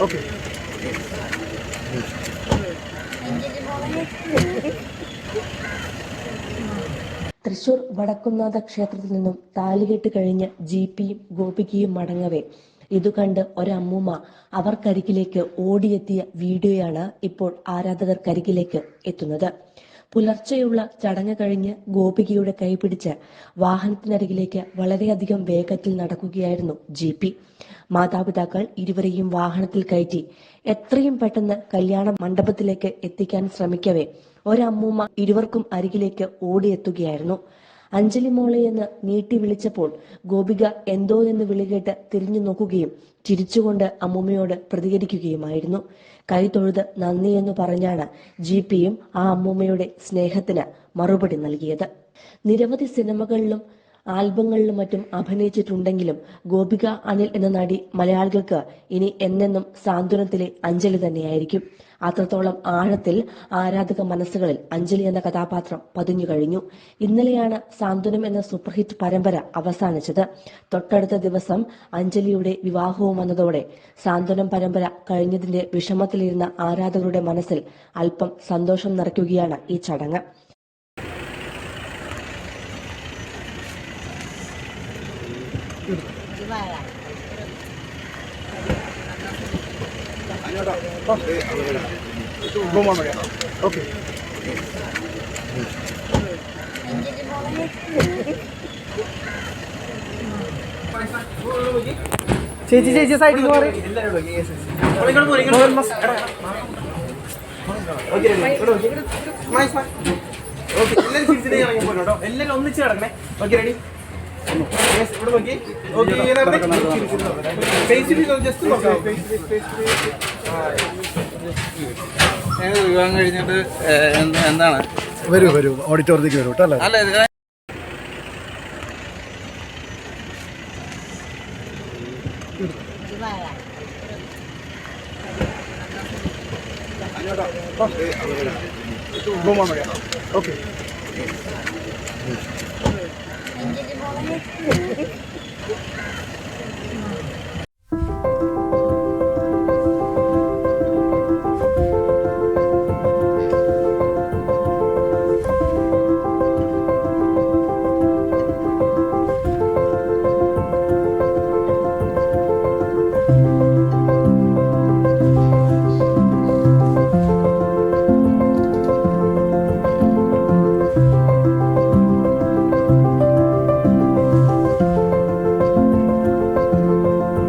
Okay. Thrissur Vadakkumnatha ക്ഷേത്രത്തിൽ നിന്നും താലികെട്ട് കഴിഞ്ഞ് ജിപിയും ഗോപികയും മടങ്ങവേ ഇതുകണ്ട് ഒരമ്മൂമ്മ അവർക്കരികിലേക്ക് ഓടിയെത്തിയ വീഡിയോയാണ് ഇപ്പോൾ ആരാധകർക്കരികിലേക്ക് എത്തുന്നത്. പുലർച്ചെയുള്ള ചടങ്ങ് കഴിഞ്ഞ് ഗോപികയുടെ കൈപിടിച്ച് വാഹനത്തിനരികിലേക്ക് വളരെയധികം വേഗത്തിൽ നടക്കുകയായിരുന്നു ജിപി. മാതാപിതാക്കൾ ഇരുവരെയും വാഹനത്തിൽ കയറ്റി എത്രയും പെട്ടെന്ന് കല്യാണ മണ്ഡപത്തിലേക്ക് എത്തിക്കാൻ ശ്രമിക്കവേ ഒരമ്മൂമ്മ ഇരുവർക്കും അരികിലേക്ക് ഓടിയെത്തുകയായിരുന്നു. അഞ്ജലി മോളെ എന്ന് നീട്ടി വിളിച്ചപ്പോൾ ഗോപിക എന്തോ എന്ന് വിളികേട്ട് തിരിഞ്ഞു നോക്കുകയും ചിരിച്ചുകൊണ്ട് അമ്മൂമ്മയോട് പ്രതികരിക്കുകയുമായിരുന്നു. കൈ തൊഴുത് നന്ദി എന്ന് പറഞ്ഞാണ് ജിപിയും ആ അമ്മൂമ്മയുടെ സ്നേഹത്തിന് മറുപടി നൽകിയത്. നിരവധി സിനിമകളിലും ആൽബങ്ങളിലും മറ്റും അഭിനയിച്ചിട്ടുണ്ടെങ്കിലും ഗോപിക അനിൽ എന്ന നടി മലയാളികൾക്ക് ഇനി എന്നെന്നും സാന്ത്വനത്തിലെ അഞ്ജലി തന്നെയായിരിക്കും. അത്രത്തോളം ആഴത്തിൽ ആരാധക മനസ്സുകളിൽ അഞ്ജലി എന്ന കഥാപാത്രം പതിഞ്ഞു കഴിഞ്ഞു. ഇന്നലെയാണ് സാന്ത്വനം എന്ന സൂപ്പർഹിറ്റ് പരമ്പര അവസാനിച്ചത്. തൊട്ടടുത്ത ദിവസം അഞ്ജലിയുടെ വിവാഹവും വന്നതോടെ സാന്ത്വനം പരമ്പര കഴിഞ്ഞതിന്റെ വിഷമത്തിലിരുന്ന ആരാധകരുടെ മനസ്സിൽ അല്പം സന്തോഷം നിറയ്ക്കുകയാണ് ഈ ചടങ്ങ്. Okay. ചേച്ചി സൈഡിൽ എല്ലാരും ഒന്നിച്ച് കിടക്കണേ. Okay ready. വിവാഹം കഴിഞ്ഞിട്ട് എന്താണ് വരൂ ഓഡിറ്റോറിയത്തേക്ക് വരൂ കേട്ടോ. അല്ല Okay.